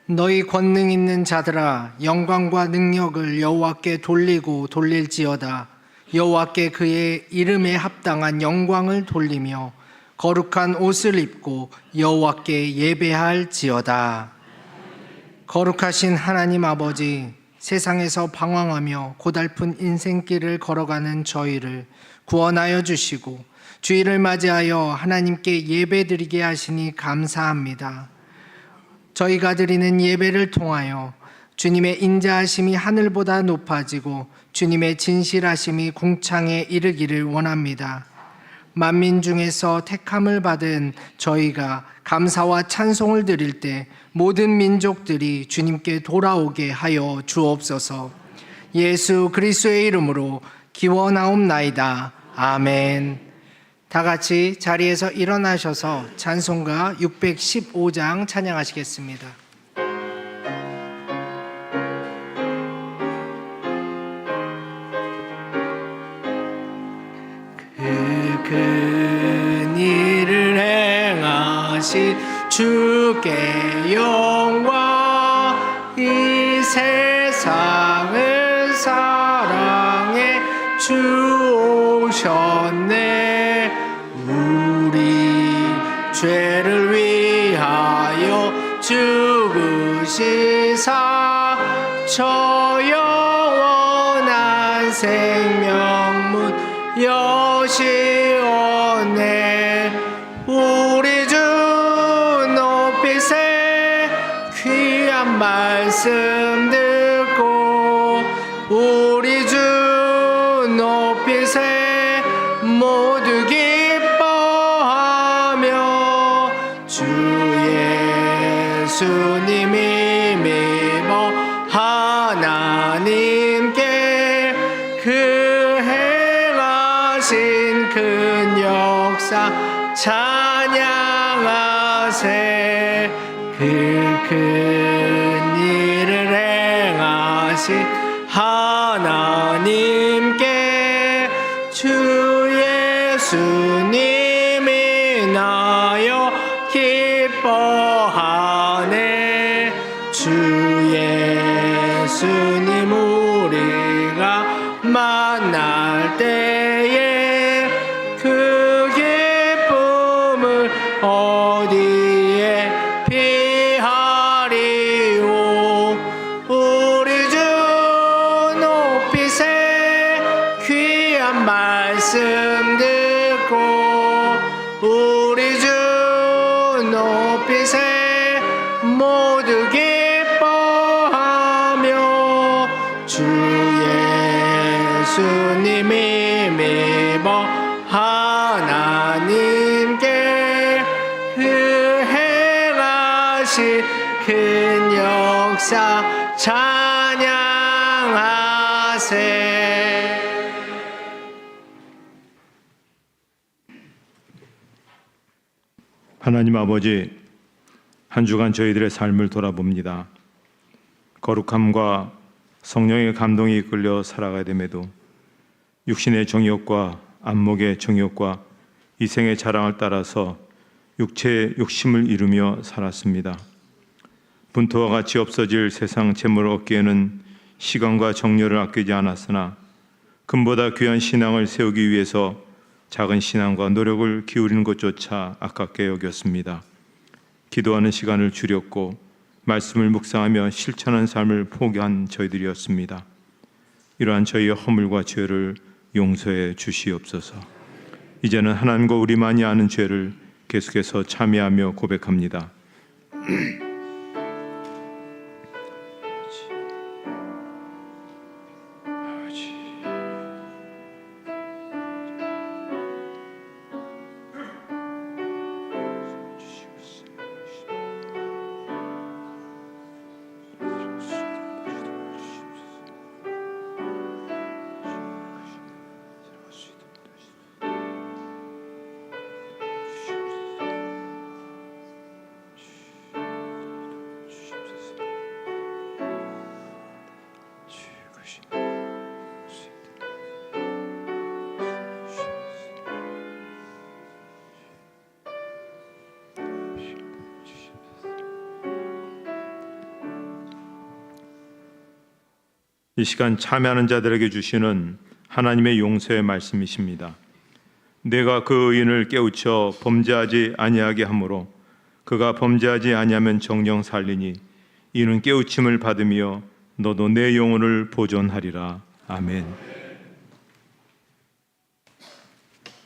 너희 권능 있는 자들아, 영광과 능력을 여호와께 돌리고 돌릴지어다. 여호와께 그의 이름에 합당한 영광을 돌리며 거룩한 옷을 입고 여호와께 예배할지어다. 거룩하신 하나님 아버지, 세상에서 방황하며 고달픈 인생길을 걸어가는 저희를 구원하여 주시고 주일을 맞이하여 하나님께 예배드리게 하시니 감사합니다. 저희가 드리는 예배를 통하여 주님의 인자하심이 하늘보다 높아지고 주님의 진실하심이 궁창에 이르기를 원합니다. 만민 중에서 택함을 받은 저희가 감사와 찬송을 드릴 때 모든 민족들이 주님께 돌아오게 하여 주옵소서. 예수 그리스도의 이름으로 기원하옵나이다. 아멘. 다 같이 자리에서 일어나셔서 찬송가 615장 찬양하시겠습니다. 큰 일을 행하신 주께 영광, 이 세상을 사랑해 주 오셨네. 우리 죄를 위하여 죽으시사 저 영원한 생명문 여시오네. 우리 주 높이세 귀한 말씀 듣고 우리 주 높이세 모두 기뻐하며 주 예수님이 믿어 하나님께 그 행하신 큰 역사 찬양하세. 그 큰 일을 행하신 하나님께 주 예수님이 나여 기뻐하네. 주 예수님 우리가 만날 때에 그 기쁨을 어디에 비하리오. 우리 주 높이세 귀한 말씀 듣고 우리 주 높이세 모두 기뻐하며 주 예수님이 믿어 하나님께 그 행하신 큰 역사 찬양하세. 하나님 아버지, 한 주간 저희들의 삶을 돌아봅니다. 거룩함과 성령의 감동이 이끌려 살아가야 됨에도 육신의 정욕과 안목의 정욕과 이생의 자랑을 따라서 육체의 욕심을 이루며 살았습니다. 분토와 같이 없어질 세상 재물을 얻기에는 시간과 정열을 아끼지 않았으나 금보다 귀한 신앙을 세우기 위해서 작은 신앙과 노력을 기울이는 것조차 아깝게 여겼습니다. 기도하는 시간을 줄였고 말씀을 묵상하며 실천하는 삶을 포기한 저희들이었습니다. 이러한 저희의 허물과 죄를 용서해 주시옵소서. 이제는 하나님과 우리만이 아는 죄를 계속해서 참여하며 고백합니다. 이 시간 참여하는 자들에게 주시는 하나님의 용서의 말씀이십니다. 내가 그 의인을 깨우쳐 범죄하지 아니하게 하므로 그가 범죄하지 아니하면 정령 살리니 이는 깨우침을 받으며 너도 내 영혼을 보존하리라. 아멘.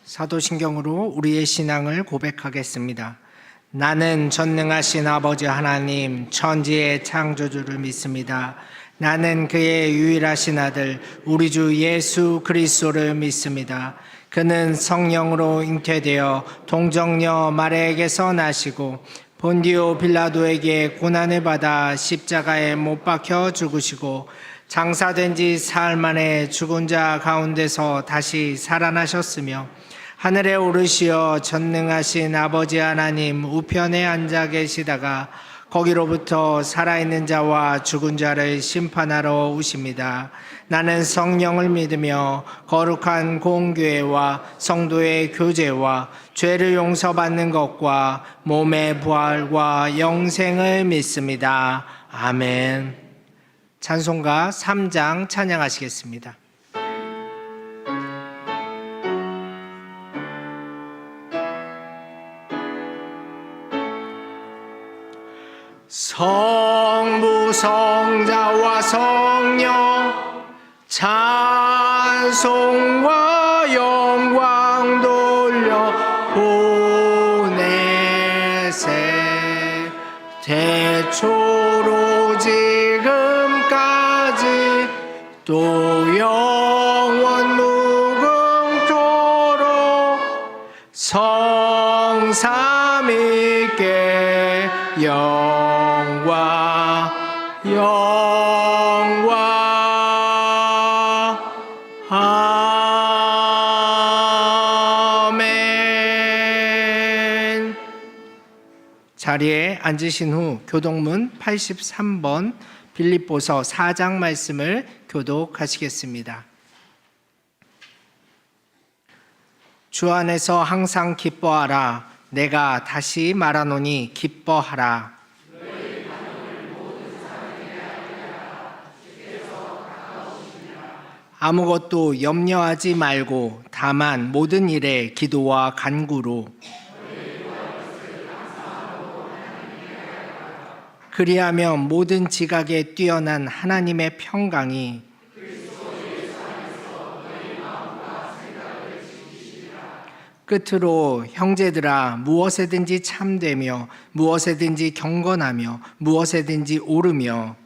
사도신경으로 우리의 신앙을 고백하겠습니다. 나는 전능하신 아버지 하나님 천지의 창조주를 믿습니다. 나는 그의 유일하신 아들 우리 주 예수 그리스도를 믿습니다. 그는 성령으로 잉태되어 동정녀 마리아에게서 나시고 본디오 빌라도에게 고난을 받아 십자가에 못 박혀 죽으시고 장사된 지 사흘 만에 죽은 자 가운데서 다시 살아나셨으며 하늘에 오르시어 전능하신 아버지 하나님 우편에 앉아 계시다가 거기로부터 살아있는 자와 죽은 자를 심판하러 오십니다. 나는 성령을 믿으며 거룩한 공교회와 성도의 교제와 죄를 용서받는 것과 몸의 부활과 영생을 믿습니다. 아멘. 찬송가 3장 찬양하시겠습니다. 성부 성자와 성령 찬송과 영광 돌려 보내세 태초로 지금까지 또 영원 무궁토록 성삼위께 영광 아멘. 자리에 앉으신 후 교독문 83번 빌립보서 4장 말씀을 교독하시겠습니다. 주 안에서 항상 기뻐하라. 내가 다시 말하노니 기뻐하라. 아무것도 염려하지 말고 다만 모든 일에 기도와 간구로 그리하면 모든 지각에 뛰어난 하나님의 평강이 끝으로 형제들아 무엇에든지 참되며 무엇에든지 경건하며 무엇에든지 오르며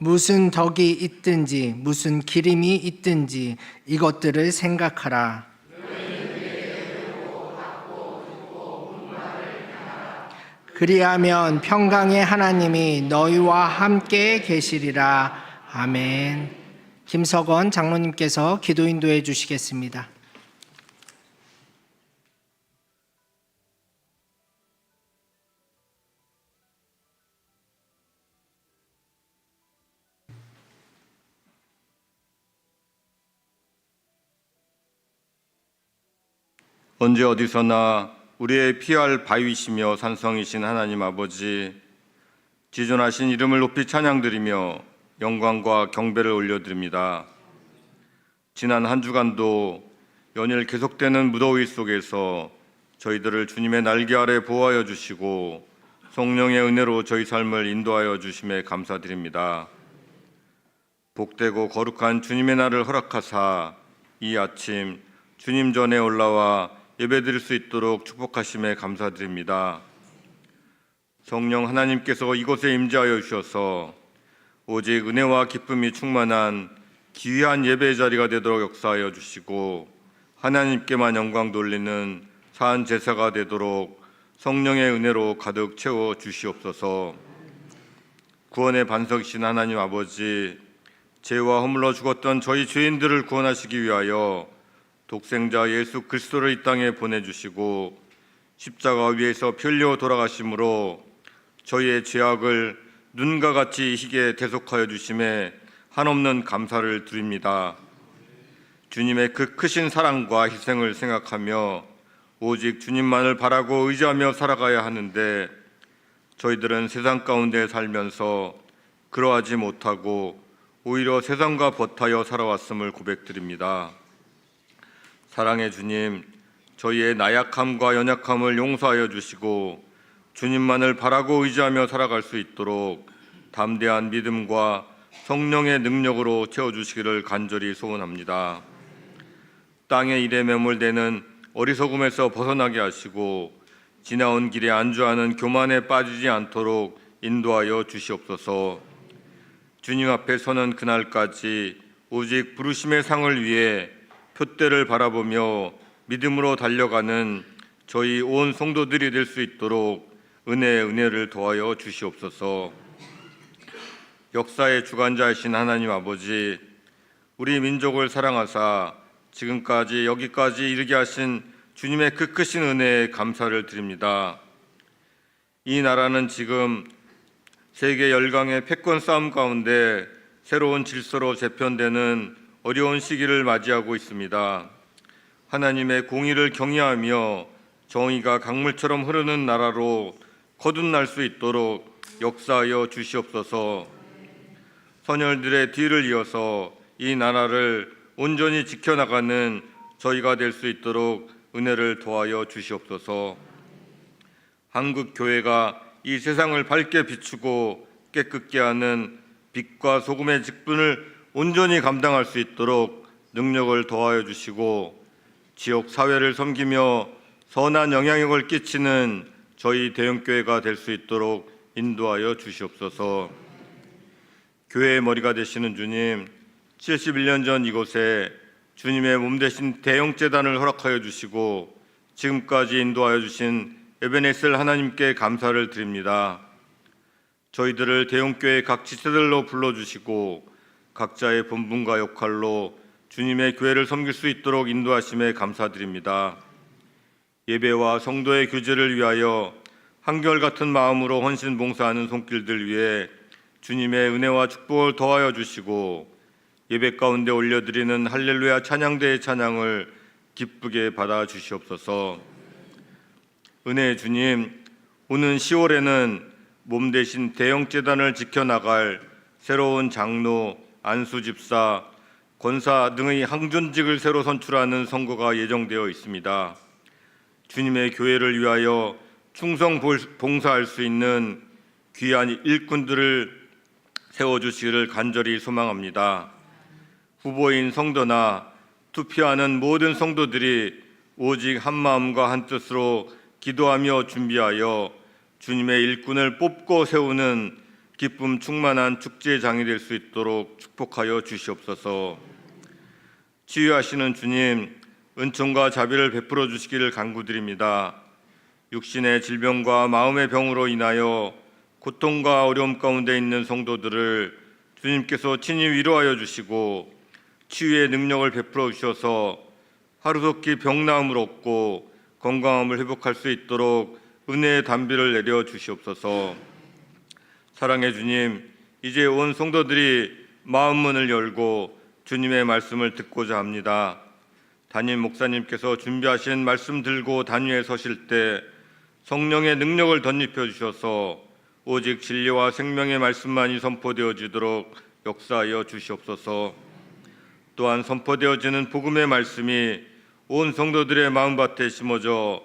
무슨 덕이 있든지 무슨 기림이 있든지 이것들을 생각하라. 그리하면 평강의 하나님이 너희와 함께 계시리라. 아멘. 김석원 장로님께서 기도 인도해 주시겠습니다. 언제 어디서나 우리의 피할 바위시며 산성이신 하나님 아버지, 지존하신 이름을 높이 찬양드리며 영광과 경배를 올려드립니다. 지난 한 주간도 연일 계속되는 무더위 속에서 저희들을 주님의 날개 아래 보호하여 주시고 성령의 은혜로 저희 삶을 인도하여 주심에 감사드립니다. 복되고 거룩한 주님의 날을 허락하사 이 아침 주님 전에 올라와 예배드릴 수 있도록 축복하심에 감사드립니다. 성령 하나님께서 이곳에 임재하여 주셔서 오직 은혜와 기쁨이 충만한 기이한 예배의 자리가 되도록 역사하여 주시고 하나님께만 영광 돌리는 산 제사가 되도록 성령의 은혜로 가득 채워 주시옵소서. 구원의 반석이신 하나님 아버지, 죄와 허물러 죽었던 저희 죄인들을 구원하시기 위하여 독생자 예수 그리스도를 이 땅에 보내주시고 십자가 위에서 피 흘려 돌아가심으로 저희의 죄악을 눈과 같이 희게 대속하여 주심에 한없는 감사를 드립니다. 주님의 그 크신 사랑과 희생을 생각하며 오직 주님만을 바라고 의지하며 살아가야 하는데 저희들은 세상 가운데 살면서 그러하지 못하고 오히려 세상과 버타여 살아왔음을 고백드립니다. 사랑의 주님, 저희의 나약함과 연약함을 용서하여 주시고 주님만을 바라고 의지하며 살아갈 수 있도록 담대한 믿음과 성령의 능력으로 채워주시기를 간절히 소원합니다. 땅의 일에 매몰되는 어리석음에서 벗어나게 하시고 지나온 길에 안주하는 교만에 빠지지 않도록 인도하여 주시옵소서. 주님 앞에 서는 그날까지 오직 부르심의 상을 위해 표대를 바라보며 믿음으로 달려가는 저희 온 성도들이 될 수 있도록 은혜를 더하여 주시옵소서. 역사의 주관자이신 하나님 아버지, 우리 민족을 사랑하사 지금까지 여기까지 이르게 하신 주님의 그 크신 은혜에 감사를 드립니다. 이 나라는 지금 세계 열강의 패권 싸움 가운데 새로운 질서로 재편되는 어려운 시기를 맞이하고 있습니다. 하나님의 공의를 경외하며 정의가 강물처럼 흐르는 나라로 거듭날 수 있도록 역사하여 주시옵소서. 선열들의 뒤를 이어서 이 나라를 온전히 지켜나가는 저희가 될 수 있도록 은혜를 더하여 주시옵소서. 한국 교회가 이 세상을 밝게 비추고 깨끗게 하는 빛과 소금의 직분을 온전히 감당할 수 있도록 능력을 더하여 주시고 지역 사회를 섬기며 선한 영향력을 끼치는 저희 대형교회가 될 수 있도록 인도하여 주시옵소서. 교회의 머리가 되시는 주님, 71년 전 이곳에 주님의 몸 되신 대형재단을 허락하여 주시고 지금까지 인도하여 주신 에베네셀 하나님께 감사를 드립니다. 저희들을 대형교회 각 지체들로 불러주시고 각자의 본분과 역할로 주님의 교회를 섬길 수 있도록 인도하심에 감사드립니다. 예배와 성도의 교제를 위하여 한결같은 마음으로 헌신 봉사하는 손길들 위해 주님의 은혜와 축복을 더하여 주시고 예배 가운데 올려드리는 할렐루야 찬양대의 찬양을 기쁘게 받아 주시옵소서. 은혜의 주님, 오는 10월에는 몸 대신 대형재단을 지켜나갈 새로운 장로, 안수집사, 권사 등의 항존직을 새로 선출하는 선거가 예정되어 있습니다. 주님의 교회를 위하여 충성 봉사할 수 있는 귀한 일꾼들을 세워주시기를 간절히 소망합니다. 후보인 성도나 투표하는 모든 성도들이 오직 한 마음과 한 뜻으로 기도하며 준비하여 주님의 일꾼을 뽑고 세우는 기쁨 충만한 축제장이 될 수 있도록 축복하여 주시옵소서. 치유하시는 주님, 은총과 자비를 베풀어 주시기를 간구드립니다. 육신의 질병과 마음의 병으로 인하여 고통과 어려움 가운데 있는 성도들을 주님께서 친히 위로하여 주시고 치유의 능력을 베풀어 주셔서 하루속히 병나음을 얻고 건강함을 회복할 수 있도록 은혜의 단비를 내려 주시옵소서. 사랑의 주님, 이제 온 성도들이 마음 문을 열고 주님의 말씀을 듣고자 합니다. 담임 목사님께서 준비하신 말씀 들고 단위에 서실 때 성령의 능력을 덧입혀 주셔서 오직 진리와 생명의 말씀만이 선포되어지도록 역사하여 주시옵소서. 또한 선포되어지는 복음의 말씀이 온 성도들의 마음밭에 심어져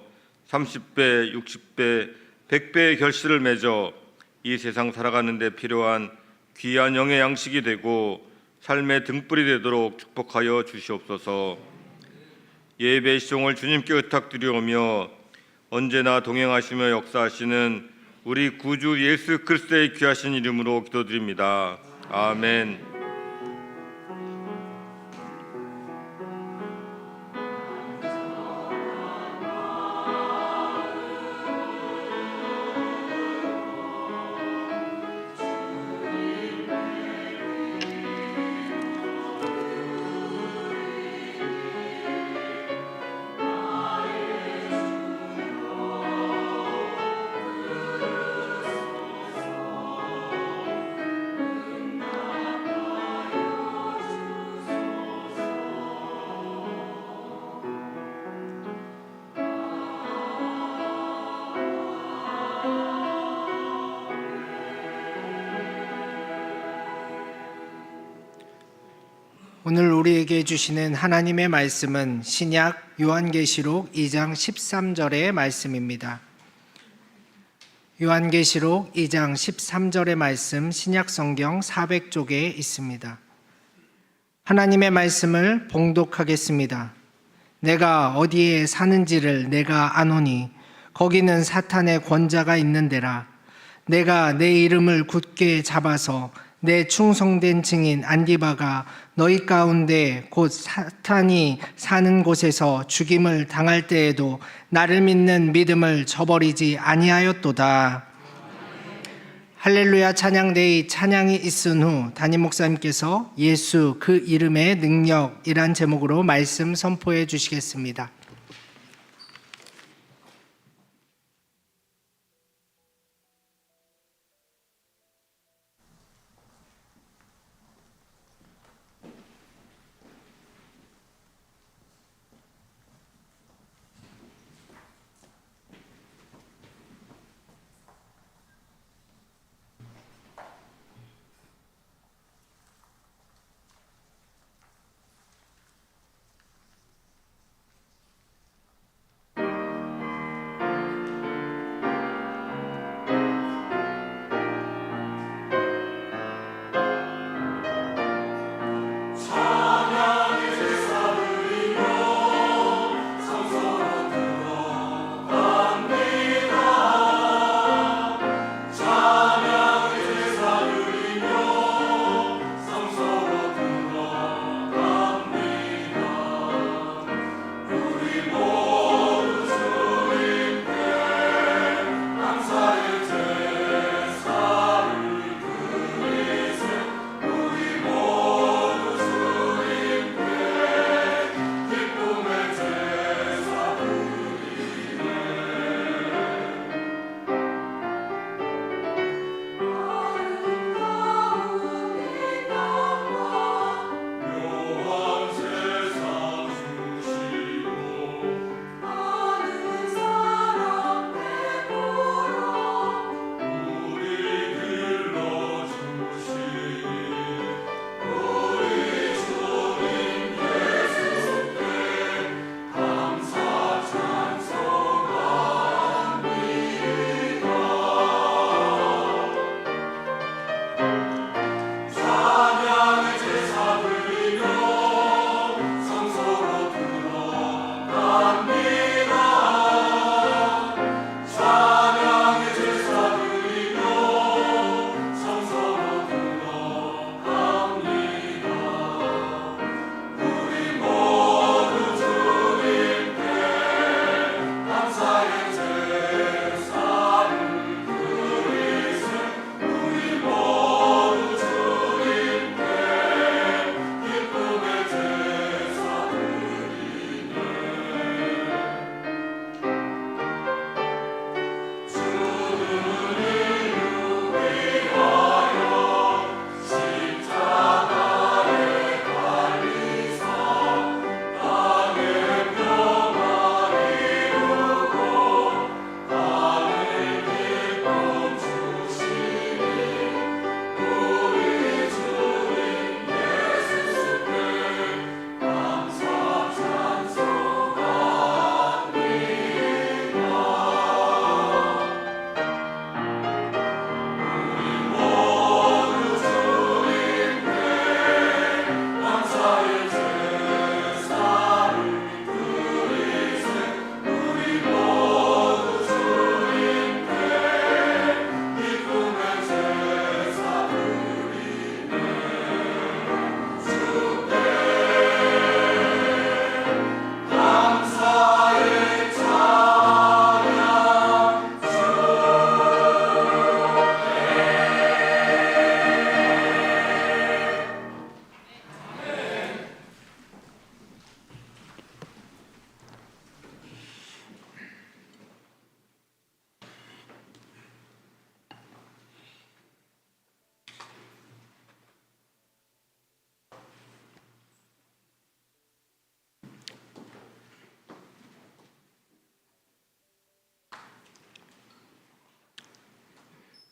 30배, 60배, 100배의 결실을 맺어 이 세상 살아가는 데 필요한 귀한 영의 양식이 되고 삶의 등불이 되도록 축복하여 주시옵소서. 예배의 시종을 주님께 의탁드리오며 언제나 동행하시며 역사하시는 우리 구주 예수 그리스도의 귀하신 이름으로 기도드립니다. 아멘. 오늘 우리에게 주시는 하나님의 말씀은 신약 요한계시록 2장 13절의 말씀입니다. 요한계시록 2장 13절의 말씀 신약 성경 400쪽에 있습니다. 하나님의 말씀을 봉독하겠습니다. 내가 어디에 사는지를 내가 아노니 거기는 사탄의 권자가 있는 데라. 내가 내 이름을 굳게 잡아서 내 충성된 증인 안디바가 너희 가운데 곧 사탄이 사는 곳에서 죽임을 당할 때에도 나를 믿는 믿음을 저버리지 아니하였도다. 할렐루야 찬양대의 찬양이 있은 후 담임 목사님께서 예수 그 이름의 능력이란 제목으로 말씀 선포해 주시겠습니다.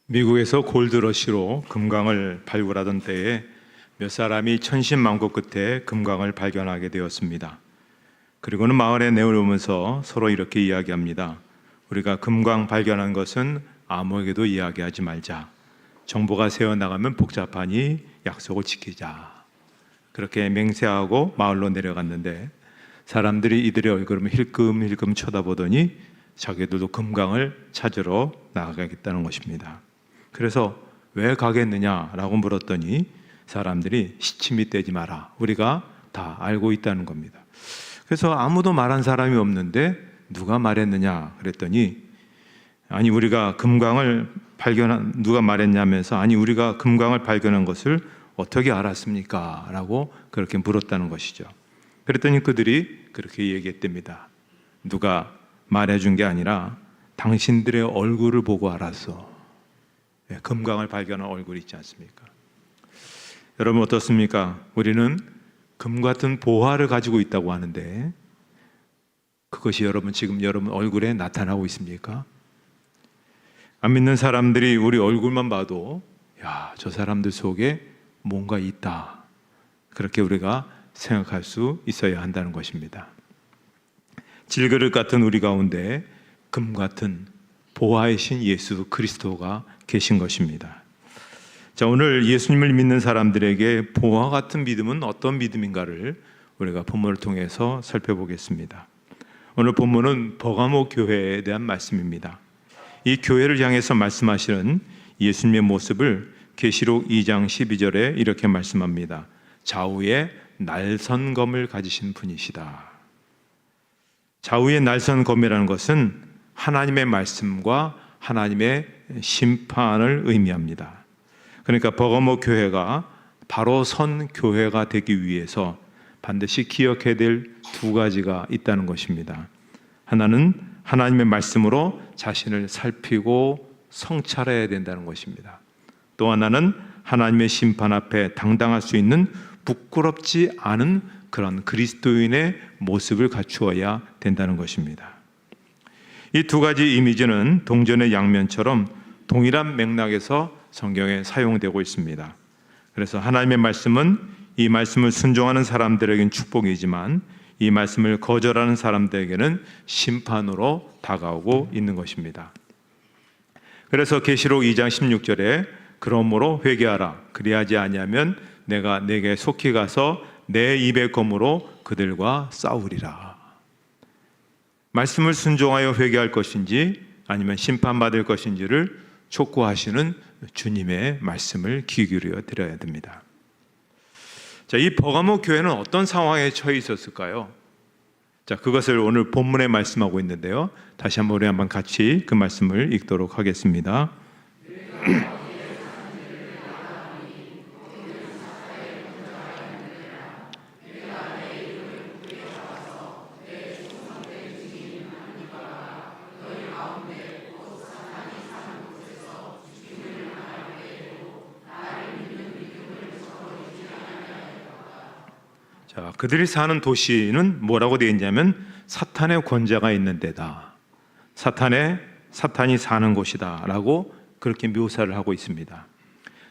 미국에서 골드러시로 금강을 발굴하던 때에 몇 사람이 천신만고 끝에 금광을 발견하게 되었습니다. 그리고는 마을에 내려오면서 서로 이렇게 이야기합니다. 우리가 금광 발견한 것은 아무에게도 이야기하지 말자. 정보가 새어나가면 복잡하니 약속을 지키자. 그렇게 맹세하고 마을로 내려갔는데 사람들이 이들의 얼굴을 힐끔힐끔 쳐다보더니 자기들도 금강을 찾으러 나가겠다는 것입니다. 그래서 왜 가겠느냐라고 물었더니 사람들이 시침이 떼지 마라. 우리가 다 알고 있다는 겁니다. 그래서 아무도 말한 사람이 없는데 누가 말했느냐 그랬더니 아니 우리가 금강을 누가 말했냐면서 아니 우리가 금강을 발견한 것을 어떻게 알았습니까? 라고 그렇게 물었다는 것이죠. 그랬더니 그들이 그렇게 얘기했답니다. 누가 말해준 게 아니라 당신들의 얼굴을 보고 알았어. 금강을 발견한 얼굴이 있지 않습니까? 여러분 어떻습니까? 우리는 금 같은 보화를 가지고 있다고 하는데 그것이 지금 여러분 얼굴에 나타나고 있습니까? 안 믿는 사람들이 우리 얼굴만 봐도 야, 저 사람들 속에 뭔가 있다. 그렇게 우리가 생각할 수 있어야 한다는 것입니다. 질그릇 같은 우리 가운데 금 같은 보화의 신 예수 그리스도가 계신 것입니다. 자, 오늘 예수님을 믿는 사람들에게 보화 같은 믿음은 어떤 믿음인가를 우리가 본문을 통해서 살펴보겠습니다. 오늘 본문은 버가모 교회에 대한 말씀입니다. 이 교회를 향해서 말씀하시는 예수님의 모습을 계시록 2장 12절에 이렇게 말씀합니다. 좌우에 날선검을 가지신 분이시다. 좌우에 날선검이라는 것은 하나님의 말씀과 하나님의 심판을 의미합니다. 그러니까 버가모 교회가 바로 선 교회가 되기 위해서 반드시 기억해야 될 두 가지가 있다는 것입니다. 하나는 하나님의 말씀으로 자신을 살피고 성찰해야 된다는 것입니다. 또 하나는 하나님의 심판 앞에 당당할 수 있는 부끄럽지 않은 그런 그리스도인의 모습을 갖추어야 된다는 것입니다. 이 두 가지 이미지는 동전의 양면처럼 동일한 맥락에서 성경에 사용되고 있습니다. 그래서 하나님의 말씀은 이 말씀을 순종하는 사람들에게는 축복이지만 이 말씀을 거절하는 사람들에게는 심판으로 다가오고 있는 것입니다. 그래서 계시록 2장 16절에 그러므로 회개하라. 그리하지 아니하면 내가 내게 속히 가서 내 입의 검으로 그들과 싸우리라. 말씀을 순종하여 회개할 것인지 아니면 심판받을 것인지를 촉구하시는 주님의 말씀을 귀 기울여 드려야 됩니다. 자, 이 버가모 교회는 어떤 상황에 처해 있었을까요? 자, 그것을 오늘 본문에 말씀하고 있는데요. 다시 한번 우리 한번 같이 그 말씀을 읽도록 하겠습니다. 자, 그들이 사는 도시는 뭐라고 되어 있냐면 사탄의 권자가 있는 데다. 사탄이 사는 곳이다 라고 그렇게 묘사를 하고 있습니다.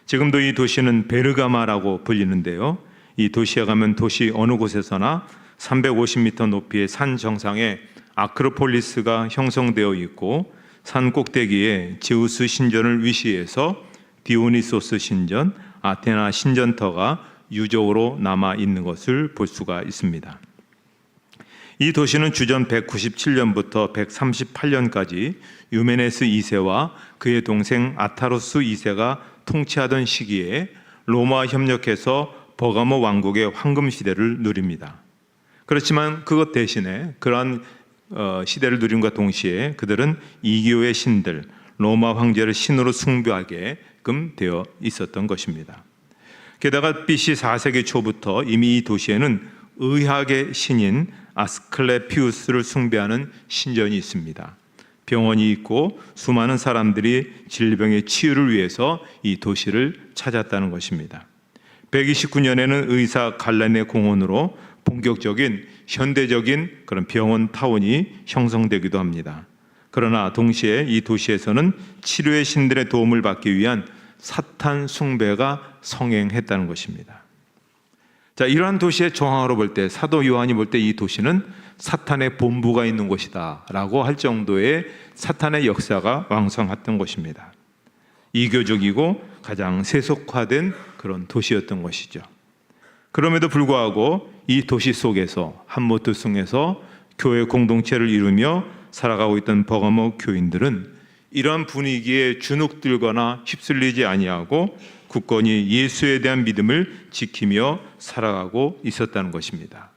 지금도 이 도시는 베르가마라고 불리는데요. 이 도시에 가면 도시 어느 곳에서나 350m 높이의 산 정상에 아크로폴리스가 형성되어 있고 산 꼭대기에 제우스 신전을 위시해서 디오니소스 신전, 아테나 신전터가 유적으로 남아 있는 것을 볼 수가 있습니다. 이 도시는 주전 197년부터 138년까지 유메네스 2세와 그의 동생 아타로스 2세가 통치하던 시기에 로마와 협력해서 버가모 왕국의 황금 시대를 누립니다. 그렇지만 그것 대신에 그러한 시대를 누림과 동시에 그들은 이교의 신들, 로마 황제를 신으로 숭배하게끔 되어 있었던 것입니다. 게다가 BC 4세기 초부터 이미 이 도시에는 의학의 신인 아스클레피우스를 숭배하는 신전이 있습니다. 병원이 있고 수많은 사람들이 질병의 치유를 위해서 이 도시를 찾았다는 것입니다. 129년에는 의사 갈라네 공원으로 본격적인 현대적인 그런 병원 타운이 형성되기도 합니다. 그러나 동시에 이 도시에서는 치료의 신들의 도움을 받기 위한 사탄 숭배가 성행했다는 것입니다. 자, 이러한 도시의 정황으로 볼 때, 사도 요한이 볼 때 이 도시는 사탄의 본부가 있는 곳이다 라고 할 정도의 사탄의 역사가 왕성했던 곳입니다. 이교적이고 가장 세속화된 그런 도시였던 것이죠. 그럼에도 불구하고 이 도시 속에서 한모투성에서 교회 공동체를 이루며 살아가고 있던 버가모 교인들은 이러한 분위기에 주눅들거나 휩쓸리지 아니하고 굳건히 예수에 대한 믿음을 지키며 살아가고 있었다는 것입니다.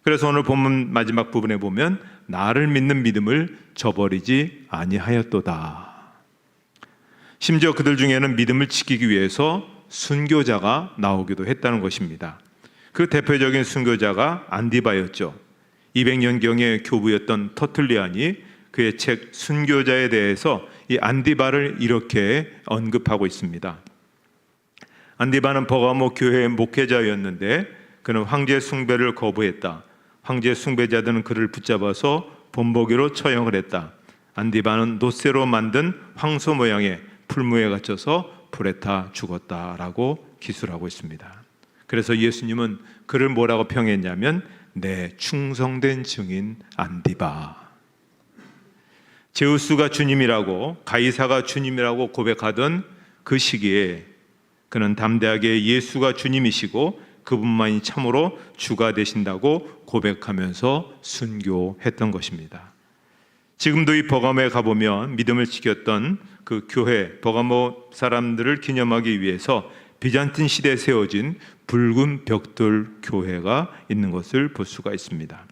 그래서 오늘 본문 마지막 부분에 보면 나를 믿는 믿음을 저버리지 아니하였도다. 심지어 그들 중에는 믿음을 지키기 위해서 순교자가 나오기도 했다는 것입니다. 그 대표적인 순교자가 안디바였죠. 200년경의 교부였던 터툴리안이 그의 책 순교자에 대해서 이 안디바를 이렇게 언급하고 있습니다. 안디바는 버가모 교회의 목회자였는데 그는 황제 숭배를 거부했다. 황제 숭배자들은 그를 붙잡아서 본보기로 처형을 했다. 안디바는 노쇠로 만든 황소 모양의 풀무에 갇혀서 불에 타 죽었다라고 기술하고 있습니다. 그래서 예수님은 그를 뭐라고 평했냐면 내 충성된 증인 안디바. 제우스가 주님이라고 가이사가 주님이라고 고백하던 그 시기에 그는 담대하게 예수가 주님이시고 그분만이 참으로 주가 되신다고 고백하면서 순교했던 것입니다. 지금도 이 버가모에 가보면 믿음을 지켰던 그 교회 버가모 사람들을 기념하기 위해서 비잔틴 시대에 세워진 붉은 벽돌 교회가 있는 것을 볼 수가 있습니다.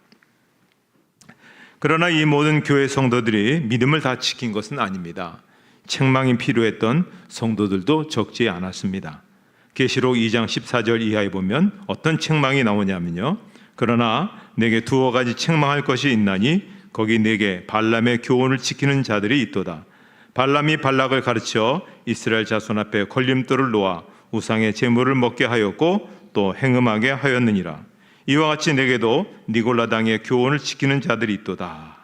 그러나 이 모든 교회 성도들이 믿음을 다 지킨 것은 아닙니다. 책망이 필요했던 성도들도 적지 않았습니다. 계시록 2장 14절 이하에 보면 어떤 책망이 나오냐면요, 그러나 내게 두어 가지 책망할 것이 있나니 거기 내게 발람의 교훈을 지키는 자들이 있도다. 발람이 발락을 가르쳐 이스라엘 자손 앞에 걸림돌을 놓아 우상의 제물을 먹게 하였고 또 행음하게 하였느니라. 이와 같이 내게도 니골라당의 교훈을 지키는 자들이 있도다.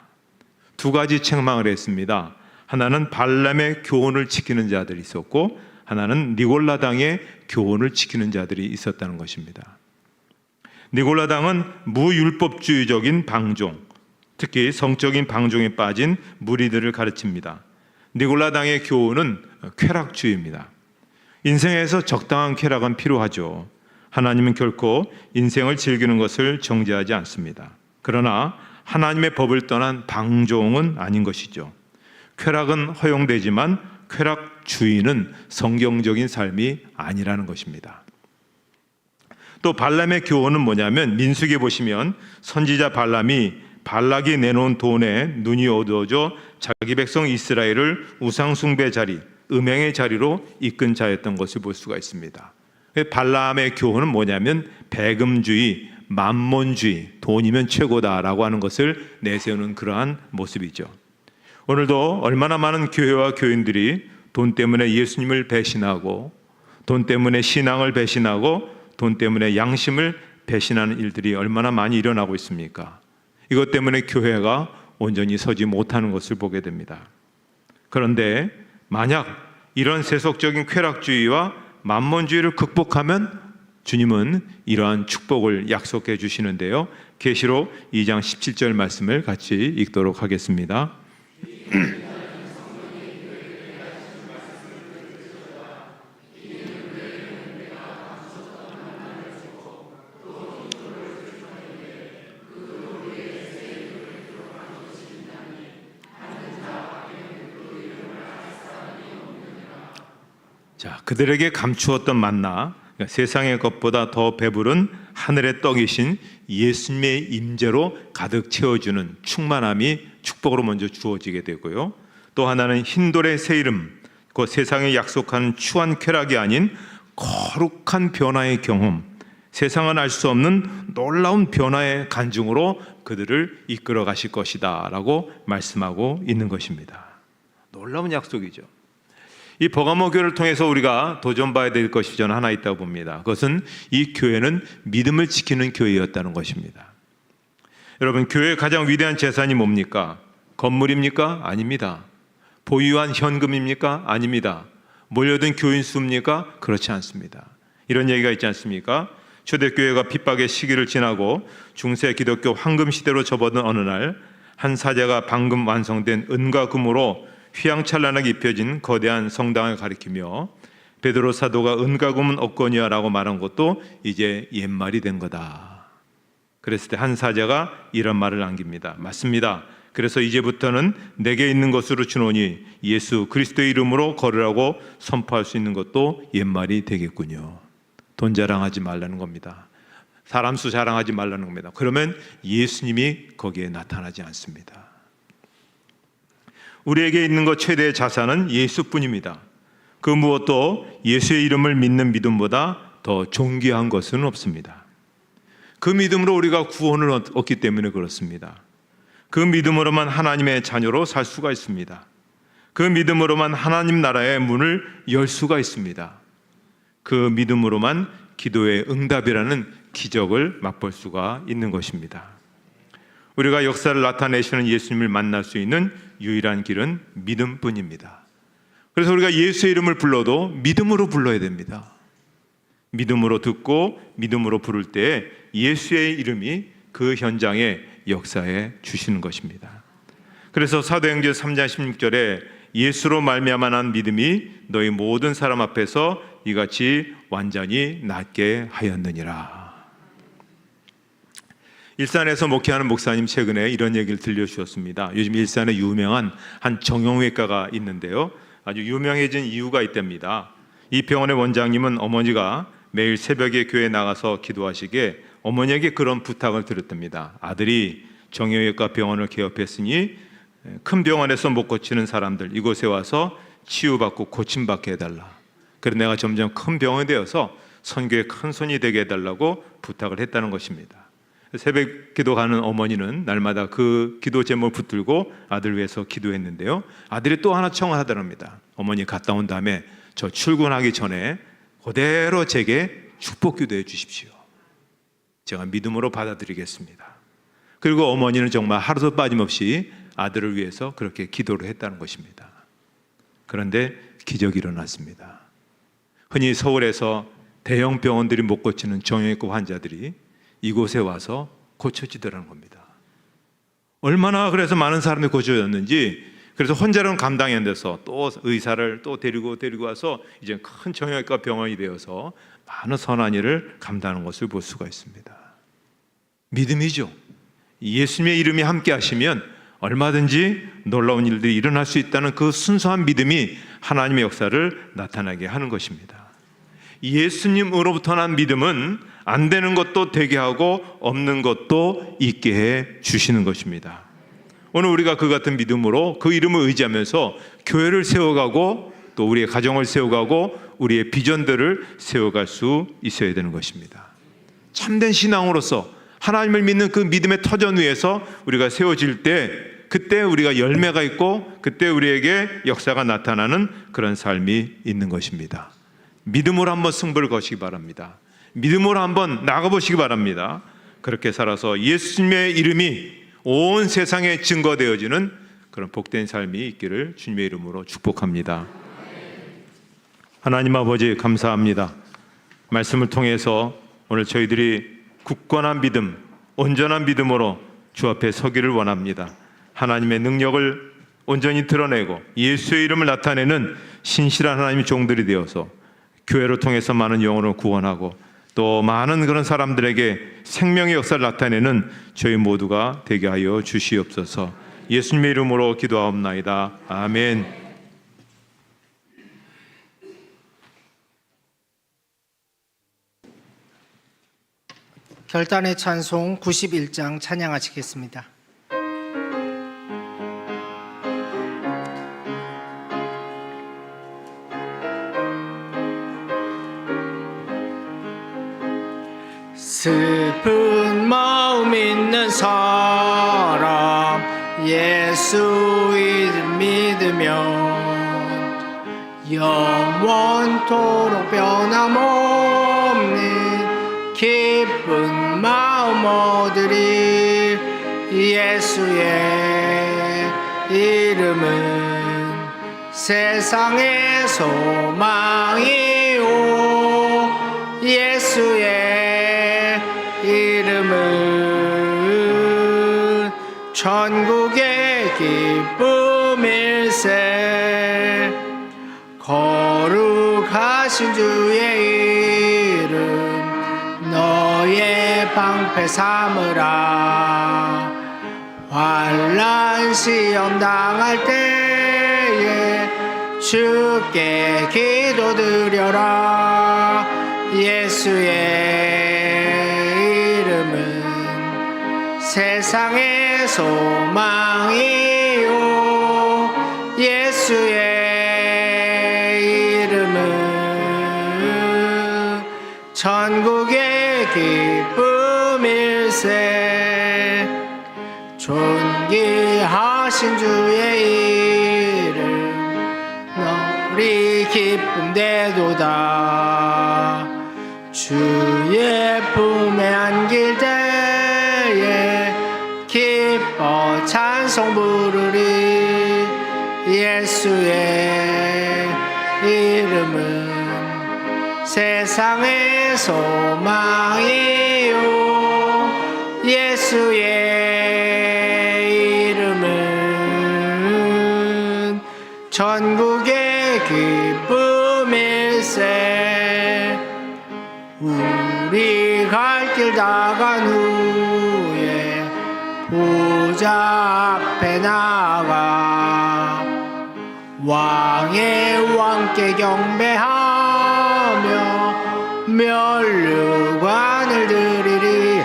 두 가지 책망을 했습니다. 하나는 발람의 교훈을 지키는 자들이 있었고 하나는 니골라당의 교훈을 지키는 자들이 있었다는 것입니다. 니골라당은 무율법주의적인 방종, 특히 성적인 방종에 빠진 무리들을 가르칩니다. 니골라당의 교훈은 쾌락주의입니다. 인생에서 적당한 쾌락은 필요하죠. 하나님은 결코 인생을 즐기는 것을 정죄하지 않습니다. 그러나 하나님의 법을 떠난 방종은 아닌 것이죠. 쾌락은 허용되지만 쾌락주의는 성경적인 삶이 아니라는 것입니다. 또 발람의 교훈은 뭐냐면 민수기에 보시면 선지자 발람이 발락이 내놓은 돈에 눈이 어두워져 자기 백성 이스라엘을 우상숭배 자리, 음행의 자리로 이끈 자였던 것을 볼 수가 있습니다. 발람의 교훈은 뭐냐면 배금주의, 만몬주의, 돈이면 최고다라고 하는 것을 내세우는 그러한 모습이죠. 오늘도 얼마나 많은 교회와 교인들이 돈 때문에 예수님을 배신하고 돈 때문에 신앙을 배신하고 돈 때문에 양심을 배신하는 일들이 얼마나 많이 일어나고 있습니까? 이것 때문에 교회가 온전히 서지 못하는 것을 보게 됩니다. 그런데 만약 이런 세속적인 쾌락주의와 만몬주의를 극복하면 주님은 이러한 축복을 약속해 주시는데요. 계시록 2장 17절 말씀을 같이 읽도록 하겠습니다. 자, 그들에게 감추었던 만나, 그러니까 세상의 것보다 더 배부른 하늘의 떡이신 예수님의 임재로 가득 채워주는 충만함이 축복으로 먼저 주어지게 되고요. 또 하나는 흰돌의 새 이름, 그 세상에 약속한 추한 쾌락이 아닌 거룩한 변화의 경험, 세상은 알 수 없는 놀라운 변화의 간증으로 그들을 이끌어 가실 것이다 라고 말씀하고 있는 것입니다. 놀라운 약속이죠. 이 버가모 교회를 통해서 우리가 도전봐야 될 것이 저는 하나 있다고 봅니다. 그것은 이 교회는 믿음을 지키는 교회였다는 것입니다. 여러분, 교회의 가장 위대한 재산이 뭡니까? 건물입니까? 아닙니다. 보유한 현금입니까? 아닙니다. 몰려든 교인 수입니까? 그렇지 않습니다. 이런 얘기가 있지 않습니까? 초대교회가 핍박의 시기를 지나고 중세 기독교 황금 시대로 접어든 어느 날, 한 사제가 방금 완성된 은과 금으로 휘황찬란하게 입혀진 거대한 성당을 가리키며 베드로 사도가 은과 금은 없거니와라고 말한 것도 이제 옛말이 된 거다. 그랬을 때 한 사제가 이런 말을 남깁니다. 맞습니다. 그래서 이제부터는 내게 있는 것으로 주노니 예수 그리스도의 이름으로 걸으라고 선포할 수 있는 것도 옛말이 되겠군요. 돈 자랑하지 말라는 겁니다. 사람 수 자랑하지 말라는 겁니다. 그러면 예수님이 거기에 나타나지 않습니다. 우리에게 있는 것 최대의 자산은 예수뿐입니다. 그 무엇도 예수의 이름을 믿는 믿음보다 더 존귀한 것은 없습니다. 그 믿음으로 우리가 구원을 얻기 때문에 그렇습니다. 그 믿음으로만 하나님의 자녀로 살 수가 있습니다. 그 믿음으로만 하나님 나라의 문을 열 수가 있습니다. 그 믿음으로만 기도의 응답이라는 기적을 맛볼 수가 있는 것입니다. 우리가 역사를 나타내시는 예수님을 만날 수 있는 유일한 길은 믿음뿐입니다. 그래서 우리가 예수의 이름을 불러도 믿음으로 불러야 됩니다. 믿음으로 듣고 믿음으로 부를 때 예수의 이름이 그 현장에 역사해 주시는 것입니다. 그래서 사도행전 3장 16절에 예수로 말미암아 난 믿음이 너희 모든 사람 앞에서 이같이 완전히 낫게 하였느니라. 일산에서 목회하는 목사님 최근에 이런 얘기를 들려주셨습니다. 요즘 일산에 유명한 한 정형외과가 있는데요, 아주 유명해진 이유가 있답니다. 이 병원의 원장님은 어머니가 매일 새벽에 교회에 나가서 기도하시기에 어머니에게 그런 부탁을 드렸답니다. 아들이 정형외과 병원을 개업했으니 큰 병원에서 못 고치는 사람들 이곳에 와서 치유받고 고침받게 해달라. 그래서 내가 점점 큰 병원이 되어서 선교의 큰 손이 되게 해달라고 부탁을 했다는 것입니다. 새벽 기도 가는 어머니는 날마다 그 기도 제목을 붙들고 아들 위해서 기도했는데요, 아들이 또 하나 청을 하더랍니다. 어머니 갔다 온 다음에 저 출근하기 전에 그대로 제게 축복 기도해 주십시오. 제가 믿음으로 받아들이겠습니다. 그리고 어머니는 정말 하루도 빠짐없이 아들을 위해서 그렇게 기도를 했다는 것입니다. 그런데 기적이 일어났습니다. 흔히 서울에서 대형 병원들이 못 고치는 정형외과 환자들이 이곳에 와서 고쳐지더라는 겁니다. 얼마나 그래서 많은 사람이 고쳐졌는지, 그래서 혼자로는 감당이 안 돼서 또 의사를 또 데리고 와서 이제 큰 정형외과 병원이 되어서 많은 선한 일을 감당하는 것을 볼 수가 있습니다. 믿음이죠. 예수님의 이름이 함께 하시면 얼마든지 놀라운 일들이 일어날 수 있다는 그 순수한 믿음이 하나님의 역사를 나타나게 하는 것입니다. 예수님으로부터 난 믿음은 안 되는 것도 되게 하고 없는 것도 있게 해 주시는 것입니다. 오늘 우리가 그 같은 믿음으로 그 이름을 의지하면서 교회를 세워가고 또 우리의 가정을 세워가고 우리의 비전들을 세워갈 수 있어야 되는 것입니다. 참된 신앙으로서 하나님을 믿는 그 믿음의 터전 위에서 우리가 세워질 때, 그때 우리가 열매가 있고 그때 우리에게 역사가 나타나는 그런 삶이 있는 것입니다. 믿음으로 한번 승부를 거시기 바랍니다. 믿음으로 한번 나가보시기 바랍니다. 그렇게 살아서 예수님의 이름이 온 세상에 증거되어지는 그런 복된 삶이 있기를 주님의 이름으로 축복합니다. 하나님 아버지 감사합니다. 말씀을 통해서 오늘 저희들이 굳건한 믿음, 온전한 믿음으로 주 앞에 서기를 원합니다. 하나님의 능력을 온전히 드러내고 예수의 이름을 나타내는 신실한 하나님의 종들이 되어서 교회를 통해서 많은 영혼을 구원하고 또 많은 그런 사람들에게 생명의 역사를 나타내는 저희 모두가 되게 하여 주시옵소서. 예수님의 이름으로 기도하옵나이다. 아멘. 결단의 찬송 91장 찬양하시겠습니다. 슬픈 마음 있는 사람 예수 믿으면 영원토록 변함없는 기쁜 마음 얻으리. 예수의 이름은 세상의 소망이오. 예수의 천국의 기쁨일세. 거룩하신 주의 이름 너의 방패 삼으라. 환난 시험 당할 때에 주께 기도드려라. 예수의 이름은 세상의 소망이요. 예수의 이름은 천국의 기쁨일세. 존귀하신 주의 이름 너리 기쁨되도다. 주의 품에 안길 때에 기뻐 찬송 부르리. 예수의 이름은 세상의 소망이요. 예수의 이름은 천국의 기쁨일세. 우리 갈 길 다 간 후에 보좌 앞에 나가 왕의 왕께 경배하며 면류관을 드리리.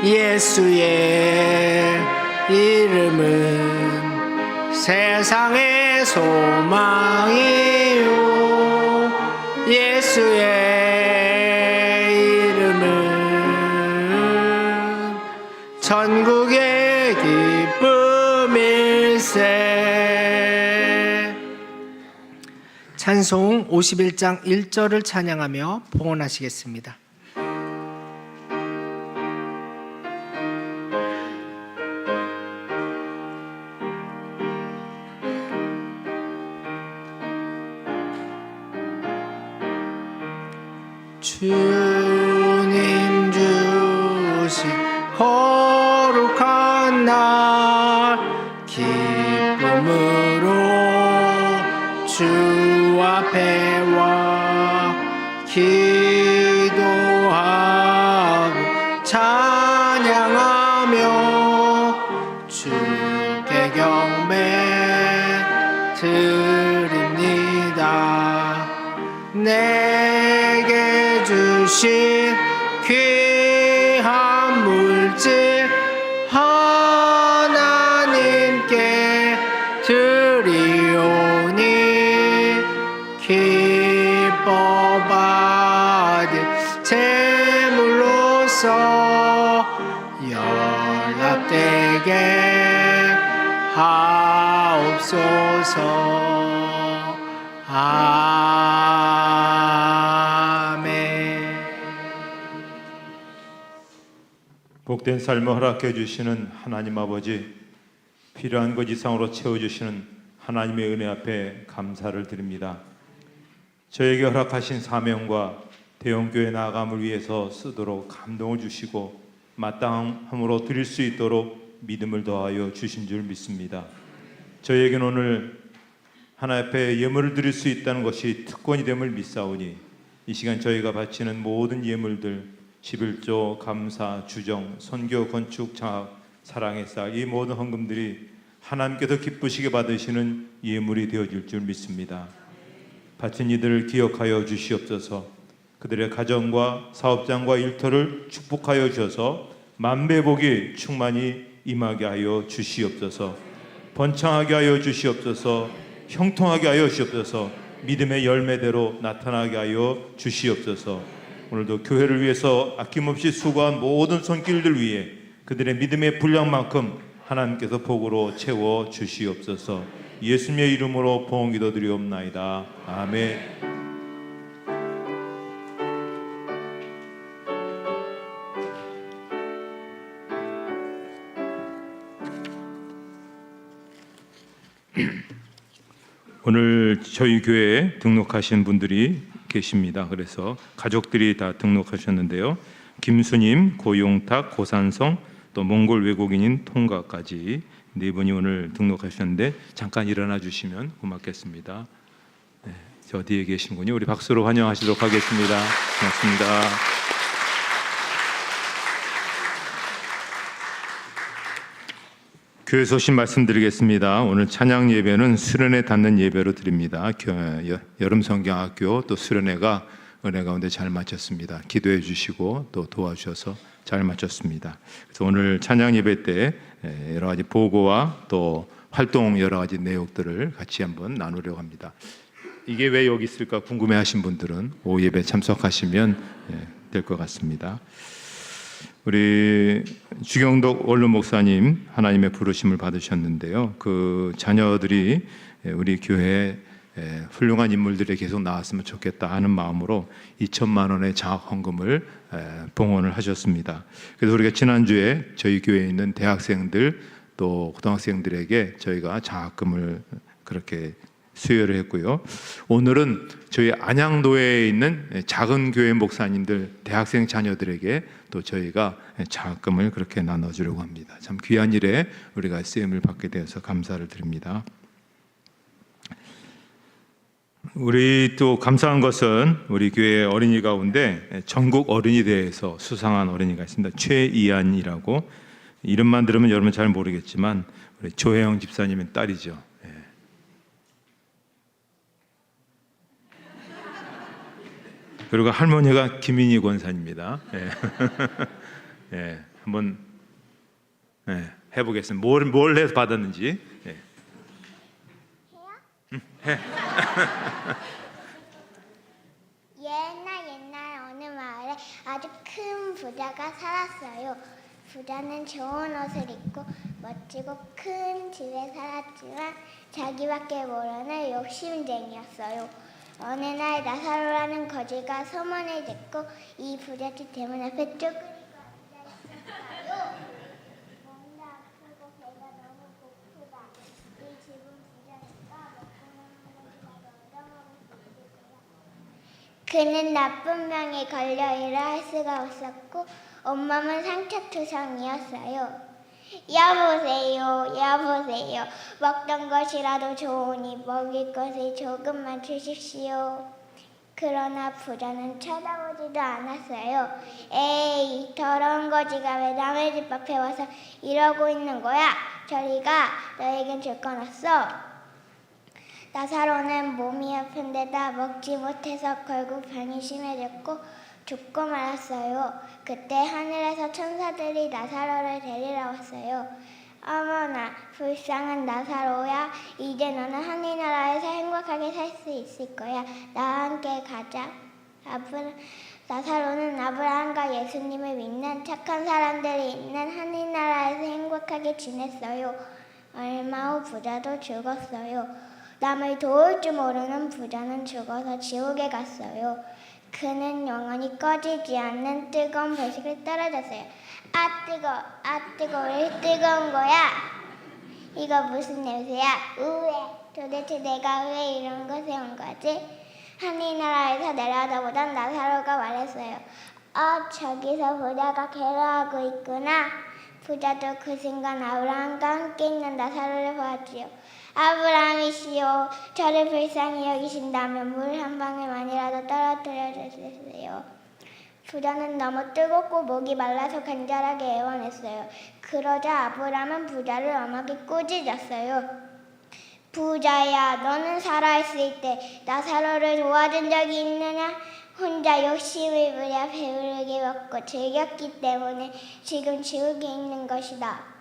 예수의 이름은 세상의 소망이요. 예수의 이름은 천국의 기쁨일세. 찬송 51장 1절을 찬양하며 봉헌하시겠습니다. 주님 주신 거룩한 날 기쁨으로 주 앞에 와 기도하고 찬양하며 주께 경배 드립니다. 내게 주신 귀한 물질 하나님께 드리오니 기뻐 받을 제물로서 연락되게 하옵소서. 아멘. 복된 삶을 허락해 주시는 하나님 아버지, 필요한 것 이상으로 채워주시는 하나님의 은혜 앞에 감사를 드립니다. 저에게 허락하신 사명과 대형교회 나아감을 위해서 쓰도록 감동을 주시고 마땅함으로 드릴 수 있도록 믿음을 더하여 주신 줄 믿습니다. 저에게는 오늘 하나님 앞에 예물을 드릴 수 있다는 것이 특권이 됨을 믿사오니 이 시간 저희가 바치는 모든 예물들 11조, 감사, 주정, 선교, 건축, 장학, 사랑의 쌀 이 모든 헌금들이 하나님께서 기쁘시게 받으시는 예물이 되어질 줄 믿습니다. 바친 이들을 기억하여 주시옵소서. 그들의 가정과 사업장과 일터를 축복하여 주셔서 만배복이 충만히 임하게 하여 주시옵소서. 번창하게 하여 주시옵소서. 형통하게 하여 주시옵소서. 믿음의 열매대로 나타나게 하여 주시옵소서. 오늘도 교회를 위해서 아낌없이 수고한 모든 손길들 위해 그들의 믿음의 분량만큼 하나님께서 복으로 채워 주시옵소서. 예수님의 이름으로 봉헌 기도드리옵나이다. 아멘. 오늘 저희 교회에 등록하신 분들이 계십니다. 그래서 가족들이 다 등록하셨는데요. 김수님, 고용탁, 고산성, 또 몽골 외국인인 통가까지 네 분이 오늘 등록하셨는데 잠깐 일어나 주시면 고맙겠습니다. 네, 저 뒤에 계신 분이 우리 박수로 환영하시도록 하겠습니다. 고맙습니다. 교회 소식 말씀드리겠습니다. 오늘 찬양 예배는 수련회 닿는 예배로 드립니다. 여름 성경학교 또 수련회가 은혜 가운데 잘 마쳤습니다. 기도해 주시고 또 도와주셔서 잘 마쳤습니다. 그래서 오늘 찬양 예배 때 여러 가지 보고와 또 활동 여러 가지 내용들을 같이 한번 나누려고 합니다. 이게 왜 여기 있을까 궁금해하신 분들은 오후 예배 참석하시면 될 것 같습니다. 우리 주경덕 원로 목사님 하나님의 부르심을 받으셨는데요. 그 자녀들이 우리 교회에 훌륭한 인물들이 계속 나왔으면 좋겠다 하는 마음으로 2천만 원의 장학 헌금을 봉헌을 하셨습니다. 그래서 우리가 지난주에 저희 교회에 있는 대학생들 또 고등학생들에게 저희가 장학금을 그렇게 수여를 했고요. 오늘은 저희 안양도에 있는 작은 교회 목사님들 대학생 자녀들에게 또 저희가 장학금을 그렇게 나눠주려고 합니다. 참 귀한 일에 우리가 쓰임을 받게 되어서 감사를 드립니다. 우리 또 감사한 것은 우리 교회 어린이 가운데 전국 어린이 대회에서 수상한 어린이가 있습니다. 최이안이라고 이름만 들으면 여러분 잘 모르겠지만 우리 조혜영 집사님의 딸이죠. 그리고 할머니가 김인희 권사입니다. 한번 해보겠습니다. 뭘 해서 받았는지. 해. 옛날 어느 마을에 아주 큰 부자가 살았어요. 부자는 좋은 옷을 입고 멋지고 큰 집에 살았지만 자기밖에 모르는 욕심쟁이였어요. 어느 날 나사로라는 거지가 소문을 듣고 이 부잣집 대문 앞에 쭈그리고 앉아있었어요. 몸도 아프고 배가 너무 고프다. 이 집은 부자니까 먹고 남은 것이라도 얻어먹을 수 있을 거야. 그는 나쁜 병에 걸려 일을 할 수가 없었고 온몸은 상처투성이었어요. 여보세요. 먹던 것이라도 좋으니 먹을 것을 조금만 주십시오. 그러나 부자는 쳐다보지도 않았어요. 에이, 더러운 거지가 왜 남의 집 앞에 와서 이러고 있는 거야? 저리 가, 너에겐 줄 건 없어. 나사로는 몸이 아픈 데다 먹지 못해서 결국 병이 심해졌고 죽고 말았어요. 그때 하늘에서 천사들이 나사로를 데리러 왔어요. 어머나, 불쌍한 나사로야. 이제 너는 하늘나라에서 행복하게 살 수 있을 거야. 나와 함께 가자. 나사로는 아브라함과 예수님을 믿는 착한 사람들이 있는 하늘나라에서 행복하게 지냈어요. 얼마 후 부자도 죽었어요. 남을 도울 줄 모르는 부자는 죽어서 지옥에 갔어요. 그는 영원히 꺼지지 않는 뜨거운 불식을 떨어졌어요. 아 뜨거, 왜 뜨거운 거야? 이거 무슨 냄새야? 우에, 도대체 내가 왜 이런 곳에 온 거지? 하늘나라에서 내려다보던 나사로가 말했어요. 저기서 부자가 괴로워하고 있구나. 부자도 그 순간 아브라함과 함께 있는 나사로를 보았지요. 아브라함이시여, 저를 불쌍히 여기신다면 물 한 방울만이라도 떨어뜨려 주세요. 부자는 너무 뜨겁고 목이 말라서 간절하게 애원했어요. 그러자 아브라함은 부자를 엄하게 꾸짖었어요. 부자야, 너는 살아있을 때 나사로를 도와준 적이 있느냐? 혼자 욕심을 부려 배부르게 먹고 즐겼기 때문에 지금 지옥에 있는 것이다.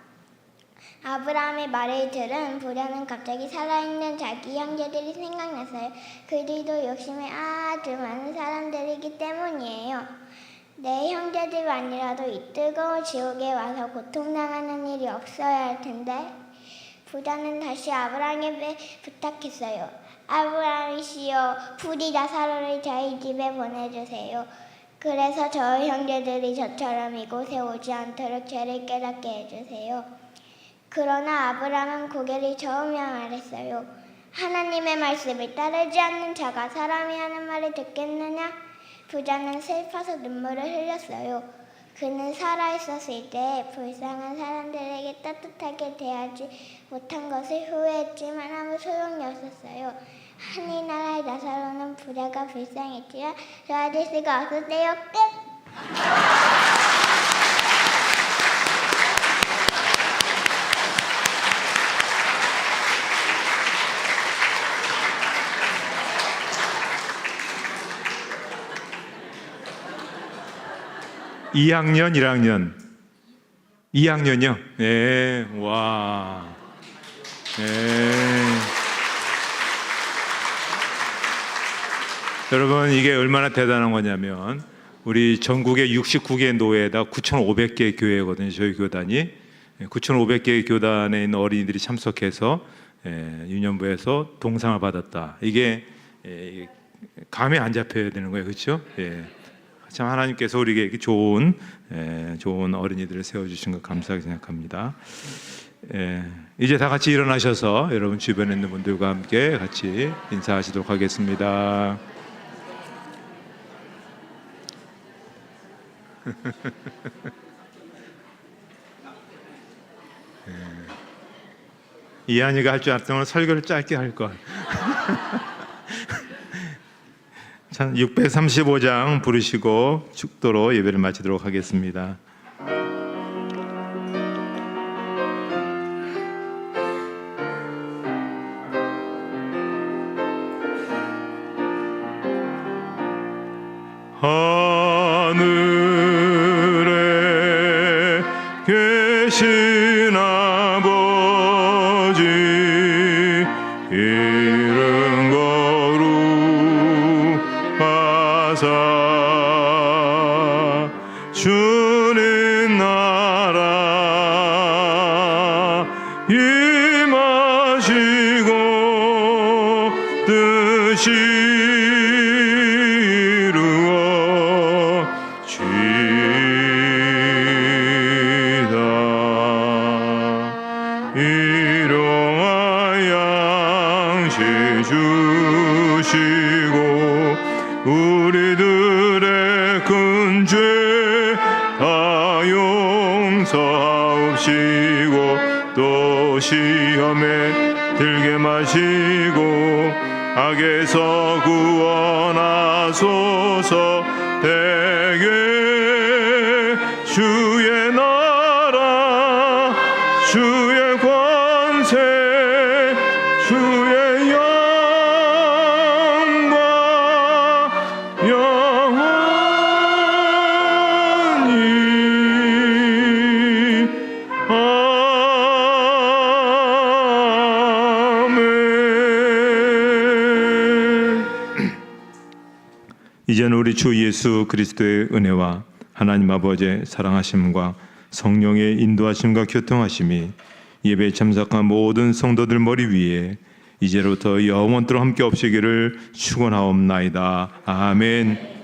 아브라함의 말을 들은 부자는 갑자기 살아있는 자기 형제들이 생각났어요. 그들도 욕심이 아주 많은 사람들이기 때문이에요. 내 형제들만이라도 이 뜨거운 지옥에 와서 고통당하는 일이 없어야 할 텐데. 부자는 다시 아브라함에게 부탁했어요. 아브라함이시여, 부디 나사로를 저희 집에 보내주세요. 그래서 저 형제들이 저처럼 이곳에 오지 않도록 죄를 깨닫게 해주세요. 그러나 아브라함은 고개를 저으며 말했어요. 하나님의 말씀을 따르지 않는 자가 사람이 하는 말을 듣겠느냐? 부자는 슬퍼서 눈물을 흘렸어요. 그는 살아있었을 때 불쌍한 사람들에게 따뜻하게 대하지 못한 것을 후회했지만 아무 소용이 없었어요. 하늘나라의 나사로는 부자가 불쌍했지만 도와줄 수가 없었대요. 끝! 이 2학년, 1학년. 2학년이요? 네, 와. 네. 여러분, 이게 얼마나 대단한 거냐면, 우리 전국의 69개 노회에다 9,500개 교회거든요, 저희 교단이. 9,500개 교단에 있는 어린이들이 참석해서 유년부에서 동상을 받았다. 이게 감이 안 잡혀야 되는 거예요, 그렇죠? 참 하나님께서 우리에게 이렇게 좋은 어린이들을 세워주신 것 감사하게 생각합니다. 이제 다 같이 일어나셔서 여러분 주변에 있는 분들과 함께 같이 인사하시도록 하겠습니다. 이한이가 할 줄 알았던 설교를 짧게 할 걸. 635장 부르시고 축도로 예배를 마치도록 하겠습니다. 하늘에 계신 아버지 이름 거룩하사 주님 나라 임하시고 뜻이 주시고 우리들의 큰 죄 다 용서하옵시고 또 시험에 들게 마시고 악에서 구원하소서. 대개 주의 나라 주의 권세 주의 이제는 우리 주 예수 그리스도의 은혜와 하나님 아버지의 사랑하심과 성령의 인도하심과 교통하심이 예배에 참석한 모든 성도들 머리 위에 이제로부터 영원토록 함께 없으기를 축원하옵나이다. 아멘.